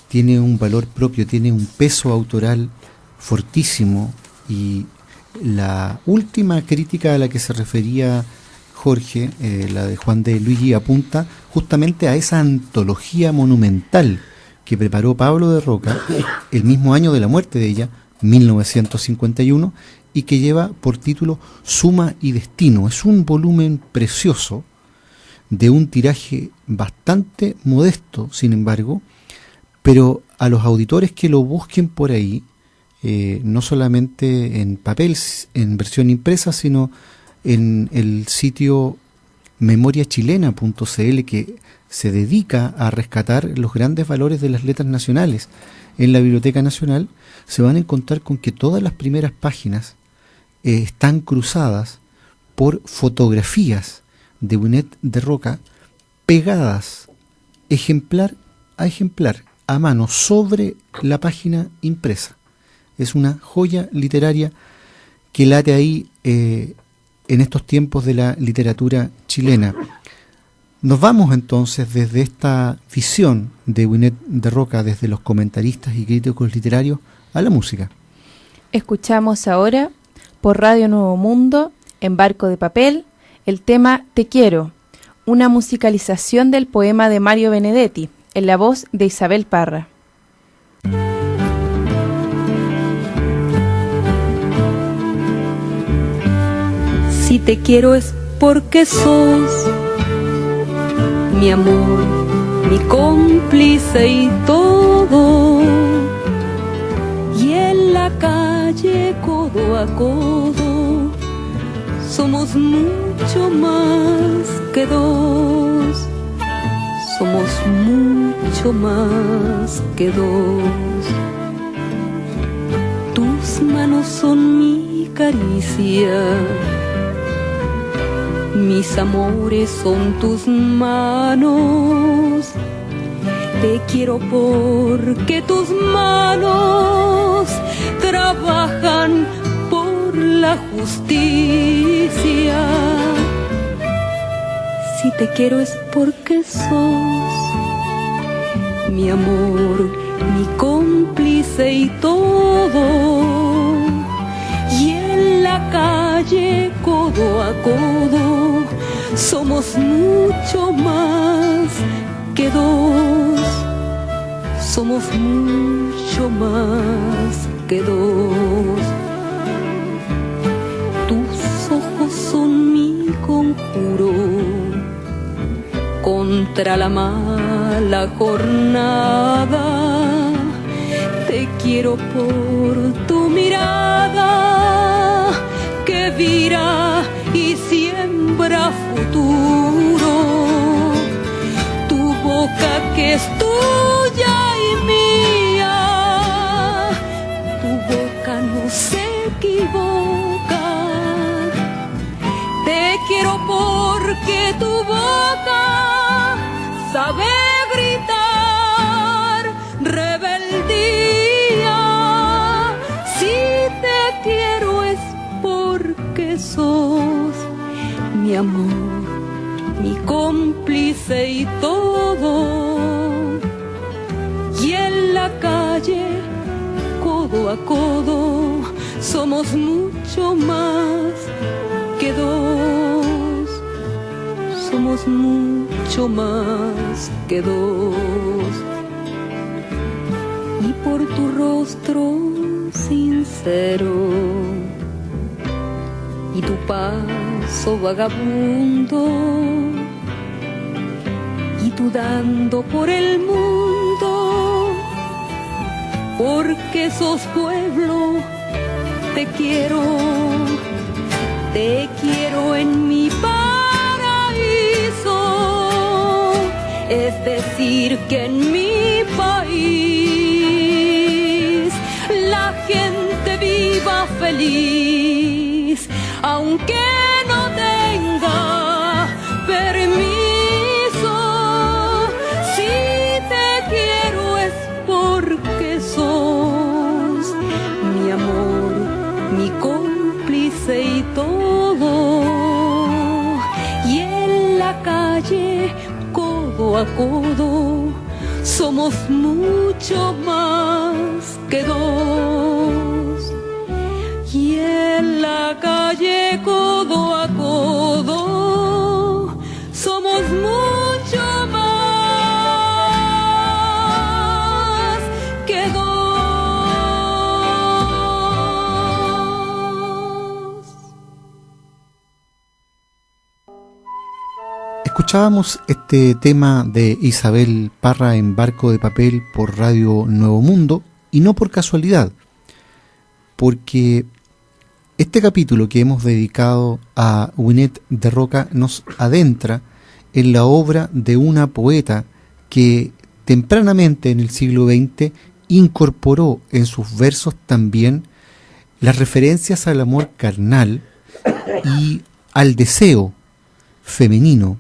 Tiene un valor propio, tiene un peso autoral fortísimo, y la última crítica a la que se refería Jorge, la de Juan de Luigi, apunta justamente a esa antología monumental que preparó Pablo de Roca el mismo año de la muerte de ella, 1951, y que lleva por título Suma y Destino. Es un volumen precioso, de un tiraje bastante modesto, sin embargo, pero a los auditores que lo busquen por ahí, no solamente en papel, en versión impresa, sino en el sitio memoriachilena.cl, que se dedica a rescatar los grandes valores de las letras nacionales en la Biblioteca Nacional, se van a encontrar con que todas las primeras páginas están cruzadas por fotografías de Vinet de Roca pegadas ejemplar a ejemplar a mano sobre la página impresa. Es una joya literaria que late ahí en estos tiempos de la literatura chilena. Nos vamos entonces desde esta visión de Vinet de Roca, desde los comentaristas y críticos literarios, a la música. Escuchamos ahora por Radio Nuevo Mundo, en Barco de Papel, el tema Te Quiero, una musicalización del poema de Mario Benedetti, en la voz de Isabel Parra. Si te quiero es porque sos mi amor, mi cómplice y todo. Y en la calle codo a codo somos mucho más que dos. Somos mucho más que dos. Tus manos son mi caricia, mis amores son tus manos. Te quiero porque tus manos trabajan por la justicia. Si te quiero es porque sos mi amor, mi cómplice y todo. Y en la calle, codo a codo, somos mucho más que dos. Somos mucho más que dos. Tus ojos son mi conjuro contra la mala jornada. Te quiero por tu mirada que vira y siembra futuro. Tu boca que es tuya y mía, tu boca no se equivoca. Te quiero porque tu boca sabe gritar rebeldía. Si te quiero es porque sos mi amor, mi cómplice y todo. Y en la calle, codo a codo, somos mucho más que dos. Somos mucho más que dos. Y por tu rostro sincero y tu paso vagabundo, y tú dando por el mundo, porque sos pueblo, te quiero en mi paraíso. Es decir que en mi país la gente viva feliz, aunque no tenga permiso. Si te quiero es porque sos mi amor, mi cómplice y todo. Y en la calle, codo a codo, somos mucho más que dos. Y en la calle, codo a codo, somos mucho más que dos. Escuchábamos este tema de Isabel Parra en Barco de Papel por Radio Nuevo Mundo, y no por casualidad, porque este capítulo que hemos dedicado a Winnet de Roca nos adentra en la obra de una poeta que tempranamente en el siglo XX incorporó en sus versos también las referencias al amor carnal y al deseo femenino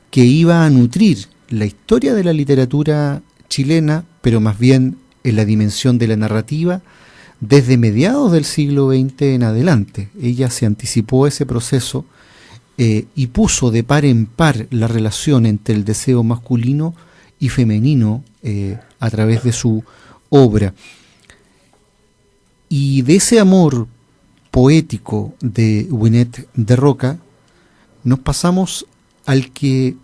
que iba a nutrir la historia de la literatura chilena, pero más bien en la dimensión de la narrativa, desde mediados del siglo XX en adelante. Ella se anticipó ese proceso y puso de par en par la relación entre el deseo masculino y femenino a través de su obra. Y de ese amor poético de Winnet de Roca nos pasamos al que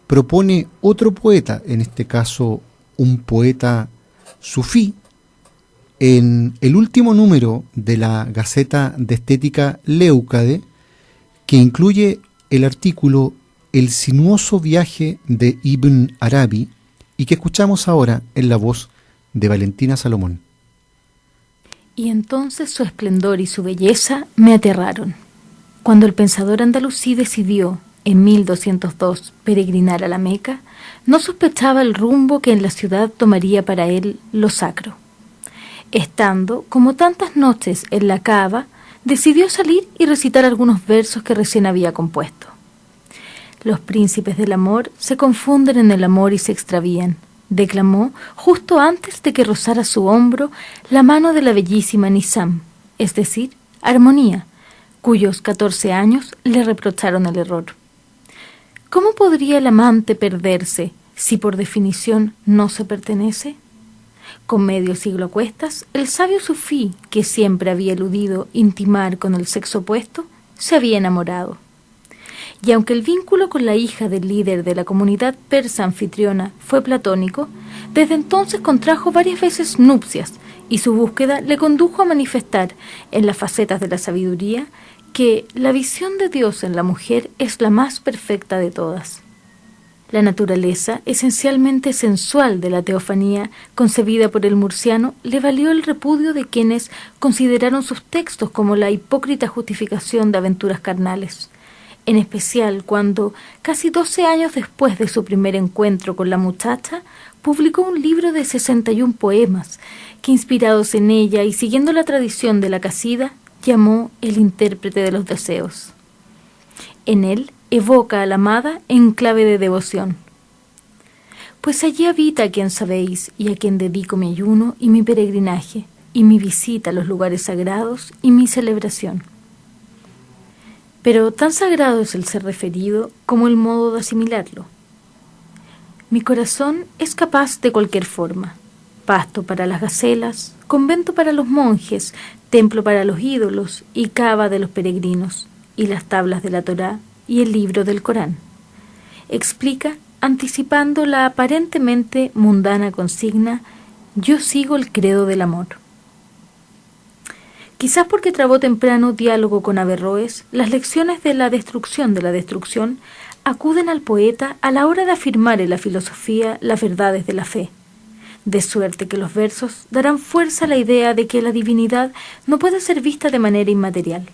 propone otro poeta, en este caso un poeta sufí, en el último número de la Gaceta de Estética Leucade, que incluye el artículo El sinuoso viaje de Ibn Arabi, y que escuchamos ahora en la voz de Valentina Salomón. Y entonces su esplendor y su belleza me aterraron. Cuando el pensador andalusí decidió, en 1202, peregrinar a la Meca, no sospechaba el rumbo que en la ciudad tomaría para él lo sacro. Estando, como tantas noches, en la Kaaba, decidió salir y recitar algunos versos que recién había compuesto. Los príncipes del amor se confunden en el amor y se extravían, declamó justo antes de que rozara su hombro la mano de la bellísima Nizam, es decir, Armonía, cuyos 14 años le reprocharon el error. ¿Cómo podría el amante perderse si por definición no se pertenece? Con medio siglo a cuestas, el sabio sufí, que siempre había eludido intimar con el sexo opuesto, se había enamorado. Y aunque el vínculo con la hija del líder de la comunidad persa anfitriona fue platónico, desde entonces contrajo varias veces nupcias, y su búsqueda le condujo a manifestar, en las facetas de la sabiduría, que la visión de Dios en la mujer es la más perfecta de todas. La naturaleza, esencialmente sensual de la teofanía concebida por el murciano, le valió el repudio de quienes consideraron sus textos como la hipócrita justificación de aventuras carnales, en especial cuando, casi 12 años después de su primer encuentro con la muchacha, publicó un libro de 61 poemas, que inspirados en ella y siguiendo la tradición de la Casida, llamó El intérprete de los deseos. En él evoca a la amada en clave de devoción. Pues allí habita a quien sabéis y a quien dedico mi ayuno y mi peregrinaje, y mi visita a los lugares sagrados y mi celebración. Pero tan sagrado es el ser referido como el modo de asimilarlo. Mi corazón es capaz de cualquier forma: pasto para las gacelas, convento para los monjes, templo para los ídolos y cava de los peregrinos, y las tablas de la Torá y el libro del Corán. Explica, anticipando la aparentemente mundana consigna: yo sigo el credo del amor. Quizás porque trabó temprano diálogo con Averroes, las lecciones de la destrucción acuden al poeta a la hora de afirmar en la filosofía las verdades de la fe, de suerte que los versos darán fuerza a la idea de que la divinidad no puede ser vista de manera inmaterial.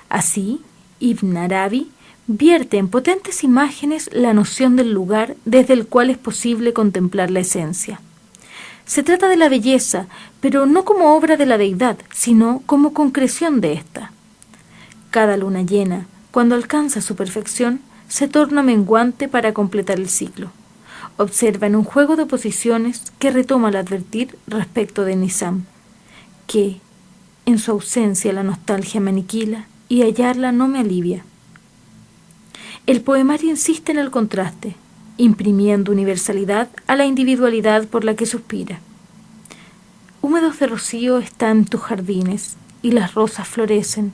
Así, Ibn Arabi vierte en potentes imágenes la noción del lugar desde el cual es posible contemplar la esencia. Se trata de la belleza, pero no como obra de la deidad, sino como concreción de ésta. Cada luna llena, cuando alcanza su perfección, se torna menguante para completar el ciclo. Observa en un juego de posiciones que retoma al advertir respecto de Nizam, que, en su ausencia la nostalgia me aniquila y hallarla no me alivia. El poemario insiste en el contraste, imprimiendo universalidad a la individualidad por la que suspira. Húmedos de rocío están tus jardines, y las rosas florecen,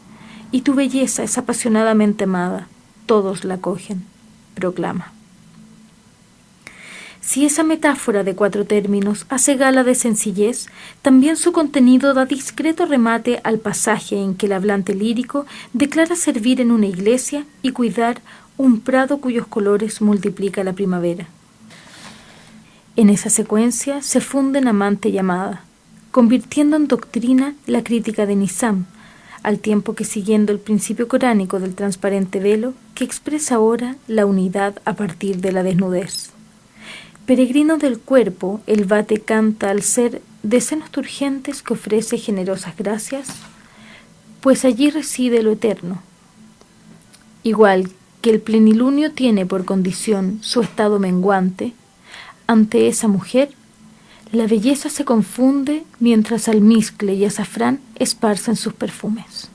y tu belleza es apasionadamente amada, todos la acogen, proclama. Si esa metáfora de 4 términos hace gala de sencillez, también su contenido da discreto remate al pasaje en que el hablante lírico declara servir en una iglesia y cuidar un prado cuyos colores multiplica la primavera. En esa secuencia se funden amante y amada, convirtiendo en doctrina la crítica de Nizam, al tiempo que siguiendo el principio coránico del transparente velo que expresa ahora la unidad a partir de la desnudez. Peregrino del cuerpo, el vate canta al ser de senos turgentes que ofrece generosas gracias, pues allí reside lo eterno. Igual que el plenilunio tiene por condición su estado menguante, ante esa mujer, la belleza se confunde mientras almizcle y azafrán esparcen sus perfumes.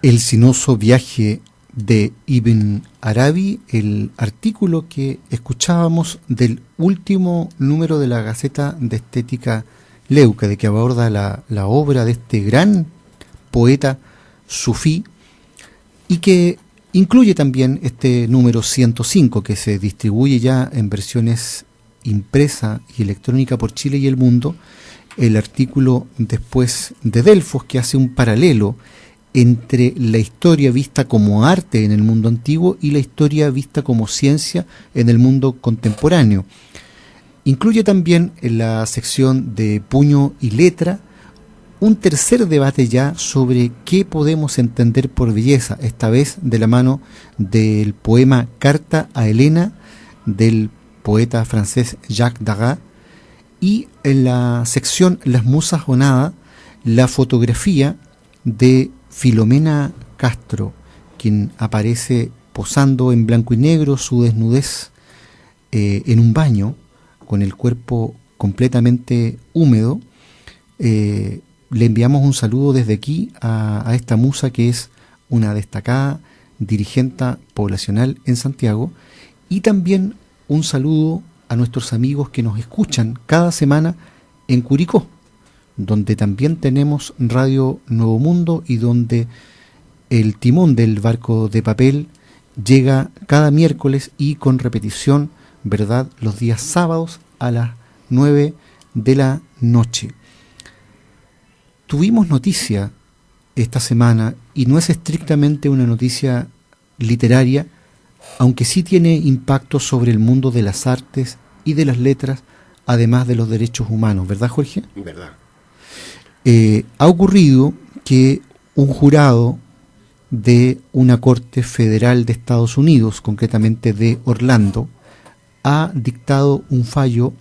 El sinuoso viaje de Ibn Arabi, el artículo que escuchábamos del último número de la Gaceta de Estética Leucade, que aborda la obra de este gran poeta sufí, y que incluye también este número 105, que se distribuye ya en versiones impresa y electrónica por Chile y el mundo, el artículo después de Delfos, que hace un paralelo entre la historia vista como arte en el mundo antiguo y la historia vista como ciencia en el mundo contemporáneo. Incluye también en la sección de puño y letra un tercer debate ya sobre qué podemos entender por belleza, esta vez de la mano del poema Carta a Helena del poeta francés Jacques Darras, y en la sección Las musas o nada, la fotografía de Filomena Castro, quien aparece posando en blanco y negro su desnudez en un baño, con el cuerpo completamente húmedo. Le enviamos un saludo desde aquí a esta musa, que es una destacada dirigente poblacional en Santiago, y también un saludo a nuestros amigos que nos escuchan cada semana en Curicó, donde también tenemos Radio Nuevo Mundo y donde el timón del barco de papel llega cada miércoles y con repetición, ¿verdad?, los días sábados a las 9 de la noche. Tuvimos noticia esta semana, y no es estrictamente una noticia literaria, aunque sí tiene impacto sobre el mundo de las artes y de las letras, además de los derechos humanos, ¿verdad, Jorge? Verdad. Ha ocurrido que un jurado de una corte federal de Estados Unidos, concretamente de Orlando, ha dictado un fallo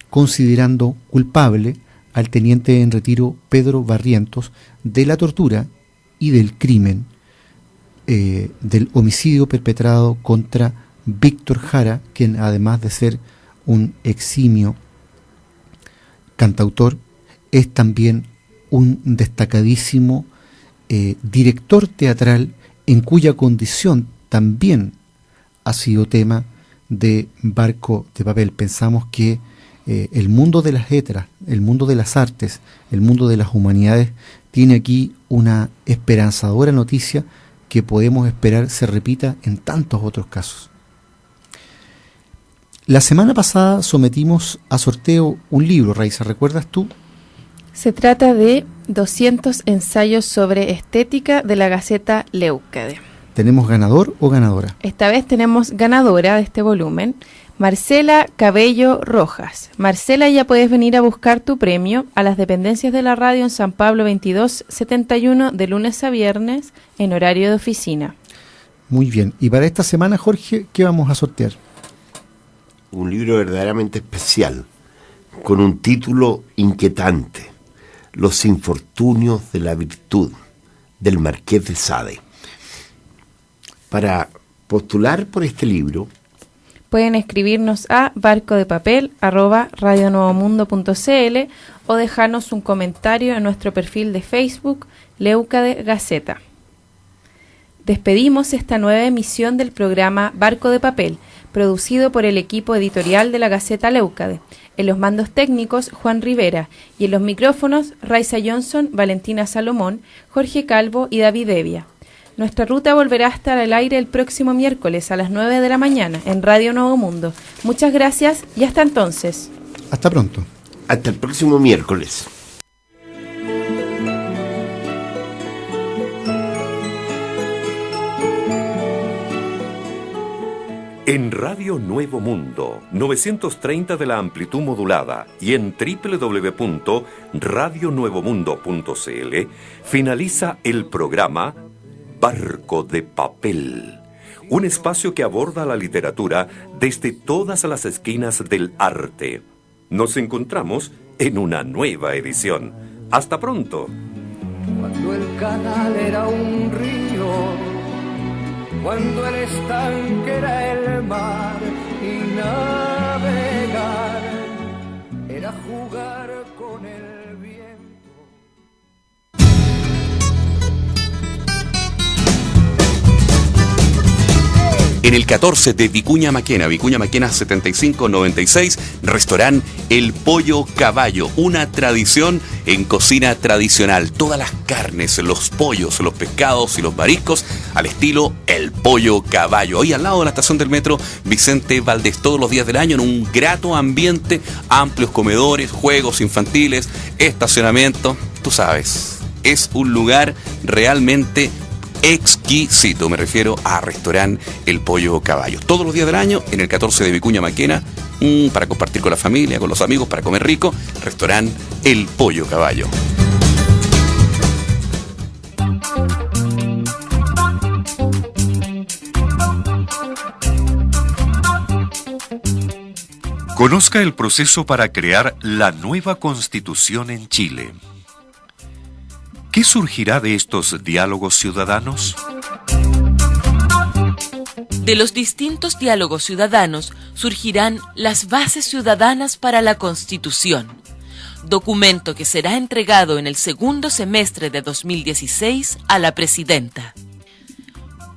considerando culpable al teniente en retiro Pedro Barrientos de la tortura y del crimen del homicidio perpetrado contra Víctor Jara, quien además de ser un eximio cantautor, es también un destacadísimo director teatral, en cuya condición también ha sido tema de Barco de Papel. Pensamos que el mundo de las letras, el mundo de las artes, el mundo de las humanidades tiene aquí una esperanzadora noticia que podemos esperar se repita en tantos otros casos. La semana pasada sometimos a sorteo un libro, Raiza, ¿recuerdas tú? Se trata de 200 ensayos sobre estética de la Gaceta Leucade. ¿Tenemos ganador o ganadora? Esta vez tenemos ganadora de este volumen, Marcela Cabello Rojas. Marcela, ya puedes venir a buscar tu premio a las dependencias de la radio en San Pablo 2271 de lunes a viernes en horario de oficina. Muy bien. Y para esta semana, Jorge, ¿qué vamos a sortear? Un libro verdaderamente especial, con un título inquietante: Los infortunios de la virtud, del Marqués de Sade. Para postular por este libro, pueden escribirnos a barcodepapel@radionuevomundo.cl o dejarnos un comentario en nuestro perfil de Facebook, Leucade Gaceta. Despedimos esta nueva emisión del programa Barco de Papel, producido por el equipo editorial de la Gaceta Leucade. En los mandos técnicos, Juan Rivera, y en los micrófonos, Raiza Johnson, Valentina Salomón, Jorge Calvo y David Evia. Nuestra ruta volverá a estar al aire el próximo miércoles a las 9 de la mañana en Radio Nuevo Mundo. Muchas gracias y hasta entonces. Hasta pronto. Hasta el próximo miércoles. En Radio Nuevo Mundo, 930 de la amplitud modulada y en www.radionuevomundo.cl finaliza el programa Barco de Papel, un espacio que aborda la literatura desde todas las esquinas del arte. Nos encontramos en una nueva edición. ¡Hasta pronto! Cuando el canal era un río, cuando el estanque era el mar, y navegar era jugar con el viento. En el 14 de Vicuña Maquena 7596, restaurante El Pollo Caballo, una tradición en cocina tradicional. Todas las carnes, los pollos, los pescados y los mariscos al estilo El Pollo Caballo. Ahí al lado de la estación del metro Vicente Valdés, todos los días del año en un grato ambiente, amplios comedores, juegos infantiles, estacionamiento. Tú sabes, es un lugar realmente exquisito, me refiero a restaurante El Pollo Caballo. Todos los días del año, en el 14 de Vicuña Maquena, para compartir con la familia, con los amigos, para comer rico, restaurante El Pollo Caballo. Conozca el proceso para crear la nueva Constitución en Chile. ¿Qué surgirá de estos diálogos ciudadanos? De los distintos diálogos ciudadanos surgirán las bases ciudadanas para la Constitución, documento que será entregado en el segundo semestre de 2016 a la Presidenta.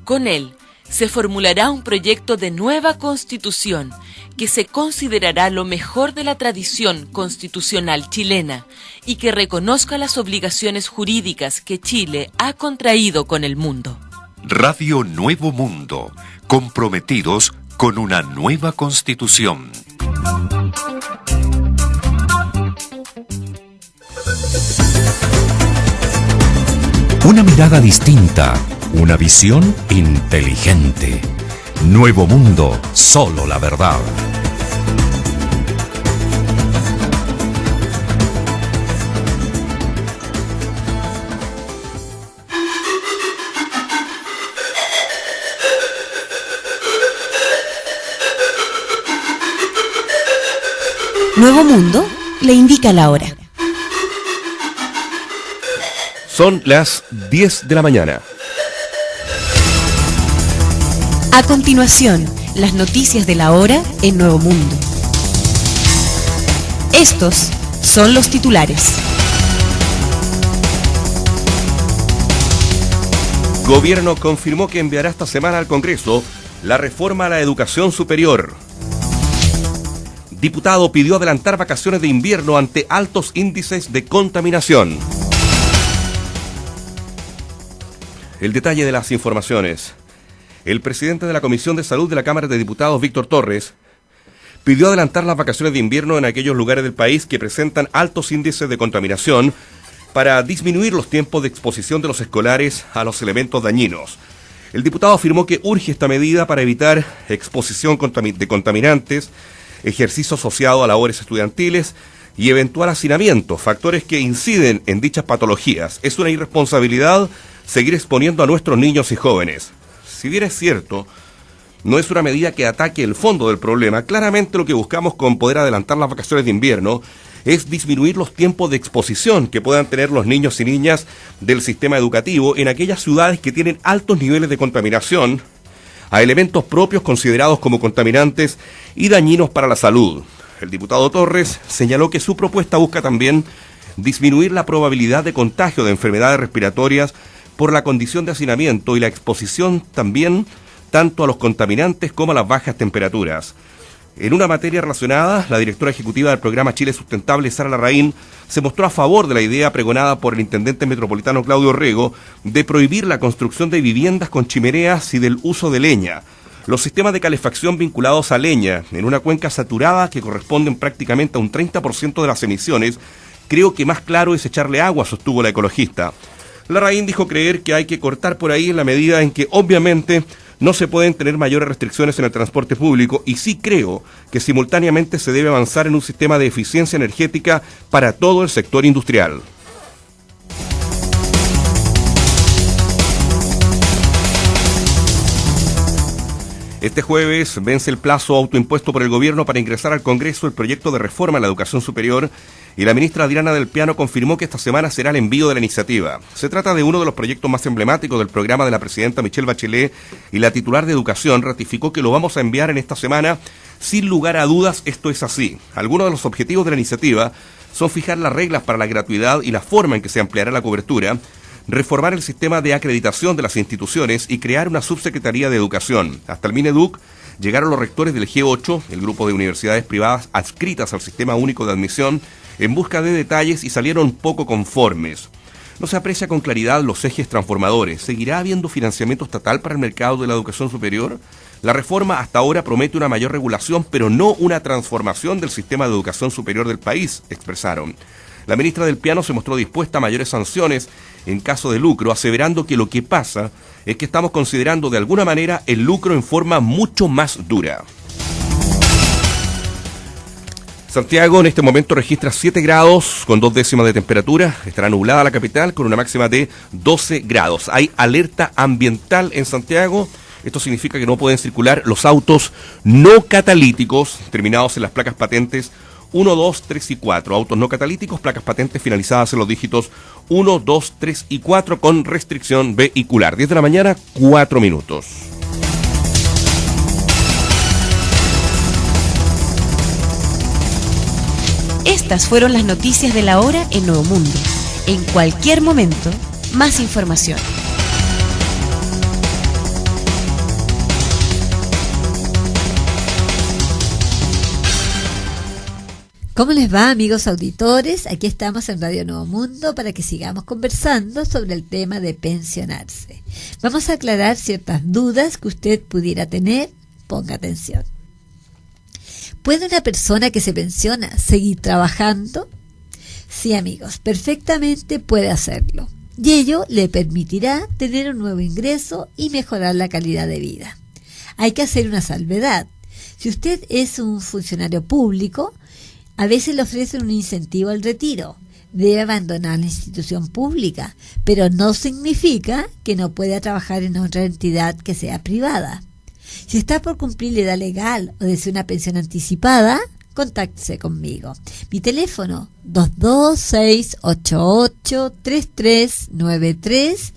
Con él se formulará un proyecto de nueva constitución que se considerará lo mejor de la tradición constitucional chilena y que reconozca las obligaciones jurídicas que Chile ha contraído con el mundo. Radio Nuevo Mundo, comprometidos con una nueva constitución. Una mirada distinta, una visión inteligente. Nuevo Mundo, solo la verdad. Nuevo Mundo le indica la hora. Son las 10 de la mañana. A continuación, las noticias de la hora en Nuevo Mundo. Estos son los titulares. Gobierno confirmó que enviará esta semana al Congreso la reforma a la educación superior. Diputado pidió adelantar vacaciones de invierno ante altos índices de contaminación. El detalle de las informaciones. El presidente de la Comisión de Salud de la Cámara de Diputados, Víctor Torres, pidió adelantar las vacaciones de invierno en aquellos lugares del país que presentan altos índices de contaminación para disminuir los tiempos de exposición de los escolares a los elementos dañinos. El diputado afirmó que urge esta medida para evitar exposición de contaminantes, ejercicio asociado a labores estudiantiles y eventual hacinamiento, factores que inciden en dichas patologías. Es una irresponsabilidad seguir exponiendo a nuestros niños y jóvenes. Si bien es cierto, no es una medida que ataque el fondo del problema, claramente lo que buscamos con poder adelantar las vacaciones de invierno es disminuir los tiempos de exposición que puedan tener los niños y niñas del sistema educativo en aquellas ciudades que tienen altos niveles de contaminación a elementos propios considerados como contaminantes y dañinos para la salud. El diputado Torres señaló que su propuesta busca también disminuir la probabilidad de contagio de enfermedades respiratorias por la condición de hacinamiento y la exposición también tanto a los contaminantes como a las bajas temperaturas. En una materia relacionada, la directora ejecutiva del programa Chile Sustentable, Sara Larraín, se mostró a favor de la idea pregonada por el intendente metropolitano Claudio Orrego de prohibir la construcción de viviendas con chimeneas y del uso de leña. Los sistemas de calefacción vinculados a leña en una cuenca saturada que corresponden prácticamente a un 30% de las emisiones, creo que más claro es echarle agua, sostuvo la ecologista. Larraín dijo creer que hay que cortar por ahí en la medida en que obviamente no se pueden tener mayores restricciones en el transporte público y sí creo que simultáneamente se debe avanzar en un sistema de eficiencia energética para todo el sector industrial. Este jueves vence el plazo autoimpuesto por el gobierno para ingresar al Congreso el proyecto de reforma a la educación superior y la ministra Adriana del Piano confirmó que esta semana será el envío de la iniciativa. Se trata de uno de los proyectos más emblemáticos del programa de la presidenta Michelle Bachelet y la titular de Educación ratificó que lo vamos a enviar en esta semana. Sin lugar a dudas, esto es así. Algunos de los objetivos de la iniciativa son fijar las reglas para la gratuidad y la forma en que se ampliará la cobertura, reformar el sistema de acreditación de las instituciones y crear una subsecretaría de educación. Hasta el Mineduc llegaron los rectores del G8, el grupo de universidades privadas adscritas al Sistema Único de Admisión, en busca de detalles y salieron poco conformes. No se aprecia con claridad los ejes transformadores. ¿Seguirá habiendo financiamiento estatal para el mercado de la educación superior? La reforma hasta ahora promete una mayor regulación, pero no una transformación del sistema de educación superior del país, expresaron. La ministra del Piano se mostró dispuesta a mayores sanciones en caso de lucro, aseverando que lo que pasa es que estamos considerando de alguna manera el lucro en forma mucho más dura. Santiago en este momento registra 7 grados con 2 décimas de temperatura. Estará nublada la capital con una máxima de 12 grados. Hay alerta ambiental en Santiago. Esto significa que no pueden circular los autos no catalíticos terminados en las placas patentes 1, 2, 3 y 4. Autos no catalíticos, placas patentes finalizadas en los dígitos 1, 2, 3 y 4 con restricción vehicular. 10 de la mañana, 4 minutos. Estas fueron las noticias de la hora en Nuevo Mundo. En cualquier momento, más información. ¿Cómo les va, amigos auditores? Aquí estamos en Radio Nuevo Mundo para que sigamos conversando sobre el tema de pensionarse. Vamos a aclarar ciertas dudas que usted pudiera tener. Ponga atención. ¿Puede una persona que se pensiona seguir trabajando? Sí, amigos, perfectamente puede hacerlo. Y ello le permitirá tener un nuevo ingreso y mejorar la calidad de vida. Hay que hacer una salvedad. Si usted es un funcionario público, a veces le ofrecen un incentivo al retiro. Debe abandonar la institución pública, pero no significa que no pueda trabajar en otra entidad que sea privada. Si está por cumplir la edad legal o desea una pensión anticipada, contáctese conmigo. Mi teléfono 226883393